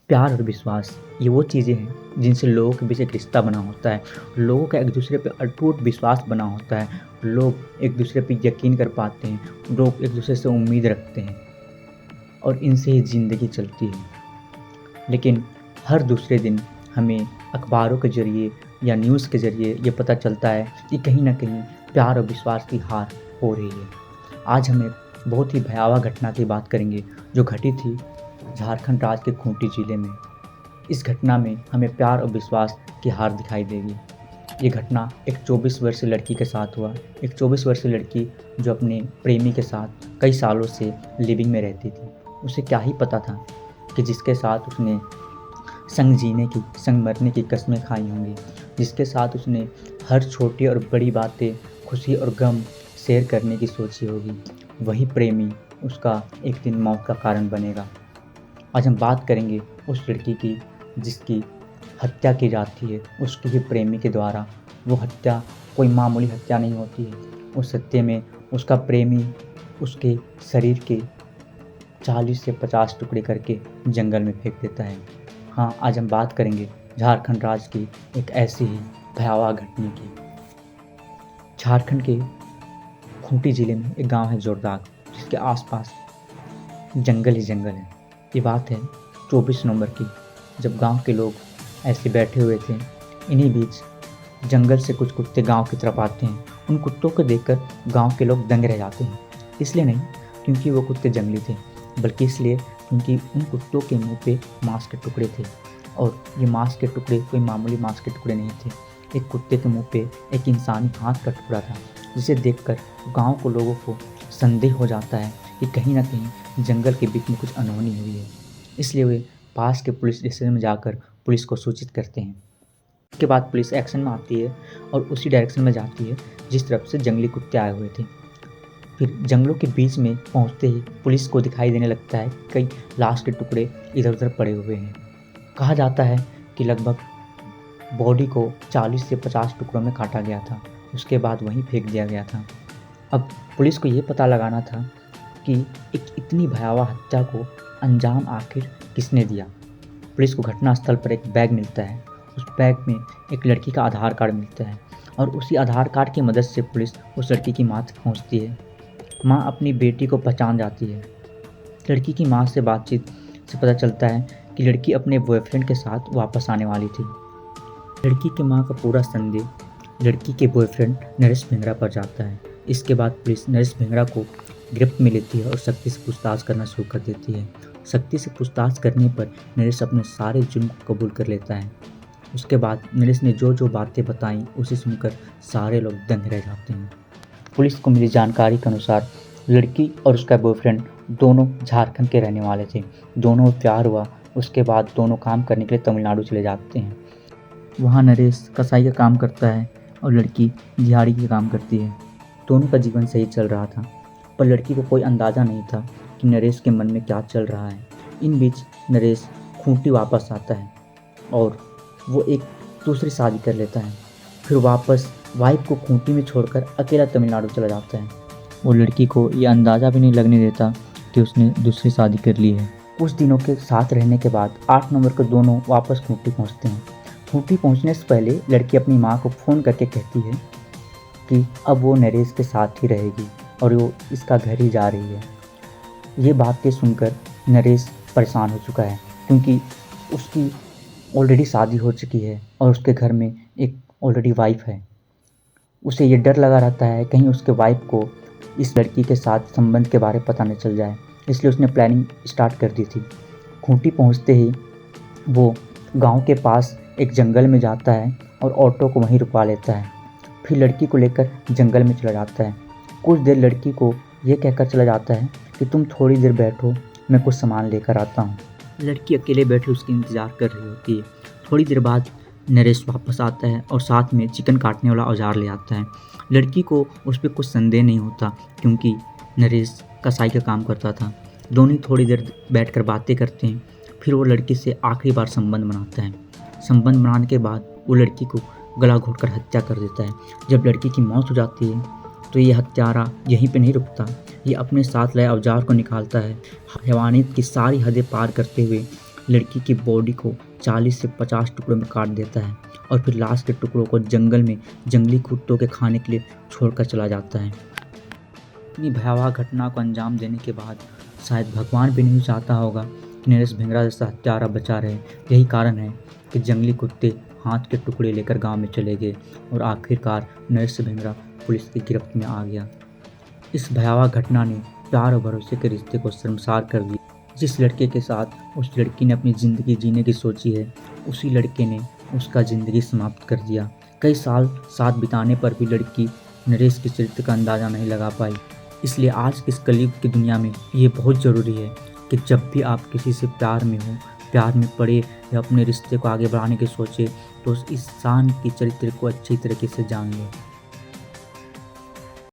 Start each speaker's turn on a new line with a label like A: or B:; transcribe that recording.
A: प्यार और विश्वास ये वो चीज़ें हैं जिनसे लोगों के बीच एक रिश्ता बना होता है। लोगों का एक दूसरे पे अटूट विश्वास बना होता है। लोग एक दूसरे पे यकीन कर पाते हैं। लोग एक दूसरे से उम्मीद रखते हैं और इनसे ही ज़िंदगी चलती है। लेकिन हर दूसरे दिन हमें अखबारों के ज़रिए या न्यूज़ के ज़रिए ये पता चलता है कि कहीं न कहीं प्यार और विश्वास की हार हो रही है। आज हम एक बहुत ही भयावह घटना की बात करेंगे जो घटी थी झारखंड राज्य के खूंटी ज़िले में। इस घटना में हमें प्यार और विश्वास की हार दिखाई देगी। ये घटना एक 24 वर्षीय लड़की के साथ हुआ। एक 24 वर्षीय लड़की जो अपने प्रेमी के साथ कई सालों से लिविंग में रहती थी। उसे क्या ही पता था कि जिसके साथ उसने संग जीने की, संग मरने की कस्में खाई होंगी, जिसके साथ उसने हर छोटी और बड़ी बातें, खुशी और गम शेयर करने की सोची होगी, वही प्रेमी उसका एक दिन मौत का कारण बनेगा। आज हम बात करेंगे उस लड़की की जिसकी हत्या की जाती है उसके ही प्रेमी के द्वारा। वो हत्या कोई मामूली हत्या नहीं होती है। उस हत्या में उसका प्रेमी उसके शरीर के 40 से 50 टुकड़े करके जंगल में फेंक देता है। हाँ, आज हम बात करेंगे झारखंड राज्य की एक ऐसी ही भयावह घटना की। झारखंड के खूंटी ज़िले में एक गांव है जोरदाग, जिसके आसपास जंगल ही जंगल है। ये बात है 24 नवंबर की, जब गांव के लोग ऐसे बैठे हुए थे। इन्हीं बीच जंगल से कुछ कुत्ते गांव की तरफ आते हैं। उन कुत्तों को देखकर गांव के लोग दंग रह जाते हैं। इसलिए नहीं क्योंकि वो कुत्ते जंगली थे, बल्कि इसलिए क्योंकि उन कुत्तों के मुंह पे मांस के टुकड़े थे। और ये मांस के टुकड़े कोई मामूली मांस के टुकड़े नहीं थे। एक कुत्ते के मुंह पे एक इंसानी हाथ का टुकड़ा था, जिसे देखकर गांव के लोगों को संदेह हो जाता है कि कहीं ना कहीं जंगल के बीच में कुछ अनहोनी हुई है। इसलिए वे पास के पुलिस स्टेशन में जाकर पुलिस को सूचित करते हैं। उसके बाद पुलिस एक्शन में आती है और उसी डायरेक्शन में जाती है जिस तरफ से जंगली कुत्ते आए हुए थे। फिर जंगलों के बीच में पहुंचते ही पुलिस को दिखाई देने लगता है कई लाश के टुकड़े इधर उधर पड़े हुए हैं। कहा जाता है कि लगभग बॉडी को 40 से 50 टुकड़ों में काटा गया था, उसके बाद वहीं फेंक दिया गया था। अब पुलिस को ये पता लगाना था कि एक इतनी भयावह हत्या को अंजाम आखिर किसने दिया। पुलिस को घटनास्थल पर एक बैग मिलता है। उस बैग में एक लड़की का आधार कार्ड मिलता है और उसी आधार कार्ड की मदद से पुलिस उस लड़की की माँ तक पहुँचती है। माँ अपनी बेटी को पहचान जाती है। लड़की की माँ से बातचीत से पता चलता है कि लड़की अपने बॉयफ्रेंड के साथ वापस आने वाली थी। लड़की की माँ का पूरा संदेह लड़की के बॉयफ्रेंड नरेश भिंगरा पर जाता है। इसके बाद पुलिस नरेश भिंगरा को गिरफ्त में लेती है और शक्ति से पूछताछ करना शुरू कर देती है। शक्ति से पूछताछ करने पर नरेश अपने सारे जुर्म को कबूल कर लेता है। उसके बाद नरेश ने जो जो बातें बताई उसे सुनकर सारे लोग दंग रह जाते हैं। पुलिस को मिली जानकारी के अनुसार लड़की और उसका बॉयफ्रेंड दोनों झारखंड के रहने वाले थे। दोनों में प्यार हुआ। उसके बाद दोनों काम करने के लिए तमिलनाडु चले जाते हैं। वहाँ नरेश कसाई का काम करता है और लड़की दिहाड़ी का काम करती है। दोनों का जीवन सही चल रहा था, पर लड़की को कोई अंदाज़ा नहीं था कि नरेश के मन में क्या चल रहा है। इन बीच नरेश खूंटी वापस आता है और वो एक दूसरी शादी कर लेता है। फिर वापस वाइफ को खूंटी में छोड़कर अकेला तमिलनाडु चला जाता है। वो लड़की को ये अंदाज़ा भी नहीं लगने देता कि उसने दूसरी शादी कर ली है। कुछ दिनों के साथ रहने के बाद 8 नवंबर को दोनों वापस खूंटी पहुँचते हैं। खूंटी पहुँचने से पहले लड़की अपनी माँ को फ़ोन करके कहती है कि अब वो नरेश के साथ ही रहेगी और वो इसका घर ही जा रही है। ये बातें सुनकर नरेश परेशान हो चुका है, क्योंकि उसकी ऑलरेडी शादी हो चुकी है और उसके घर में एक ऑलरेडी वाइफ है। उसे ये डर लगा रहता है कहीं उसके वाइफ को इस लड़की के साथ संबंध के बारे में पता न चल जाए, इसलिए उसने प्लानिंग स्टार्ट कर दी थी। खूंटी पहुंचते ही वो गांव के पास एक जंगल में जाता है और ऑटो को वहीं रुकवा लेता है। फिर लड़की को लेकर जंगल में चला जाता है। कुछ देर लड़की को ये कहकर चला जाता है कि तुम थोड़ी देर बैठो, मैं कुछ सामान लेकर आता हूँ। लड़की अकेले बैठी उसकी इंतज़ार कर रही होती है। थोड़ी देर बाद नरेश वापस आता है और साथ में चिकन काटने वाला औजार ले आता है। लड़की को उस पर कुछ संदेह नहीं होता, क्योंकि नरेश कसाई का काम करता था। दोनों थोड़ी देर बैठकर बातें करते हैं। फिर वो लड़की से आखिरी बार संबंध बनाता है। संबंध बनाने के बाद वो लड़की को गला घोंटकर हत्या कर देता है। जब लड़की की मौत हो जाती है तो ये हत्यारा यहीं पे नहीं रुकता। ये अपने साथ लाए औजार को निकालता है। हैवानियत की सारी हदें पार करते हुए लड़की की बॉडी को 40 से 50 टुकड़ों में काट देता है और फिर लाश के टुकड़ों को जंगल में जंगली कुत्तों के खाने के लिए छोड़कर चला जाता है। इतनी भयावह घटना को अंजाम देने के बाद शायद भगवान भी नहीं चाहता होगा कि नरेश भिंगरा जैसा हत्यारा बचा रहे। यही कारण है कि जंगली कुत्ते हाथ के टुकड़े लेकर गांव में चले गए और आखिरकार नरेश भिंगरा पुलिस की गिरफ्त में आ गया। इस भयावह घटना ने प्यार और भरोसे के रिश्ते को शर्मसार कर दिया। जिस लड़के के साथ उस लड़की ने अपनी ज़िंदगी जीने की सोची है, उसी लड़के ने उसका ज़िंदगी समाप्त कर दिया। कई साल साथ बिताने पर भी लड़की नरेश के चरित्र का अंदाज़ा नहीं लगा पाई। इसलिए आज की इस कलयुग की दुनिया में ये बहुत ज़रूरी है कि जब भी आप किसी से प्यार में हो, प्यार में पड़े या अपने रिश्ते को आगे बढ़ाने की सोचे, तो उस इंसान के चरित्र को अच्छी तरीके से जान लो।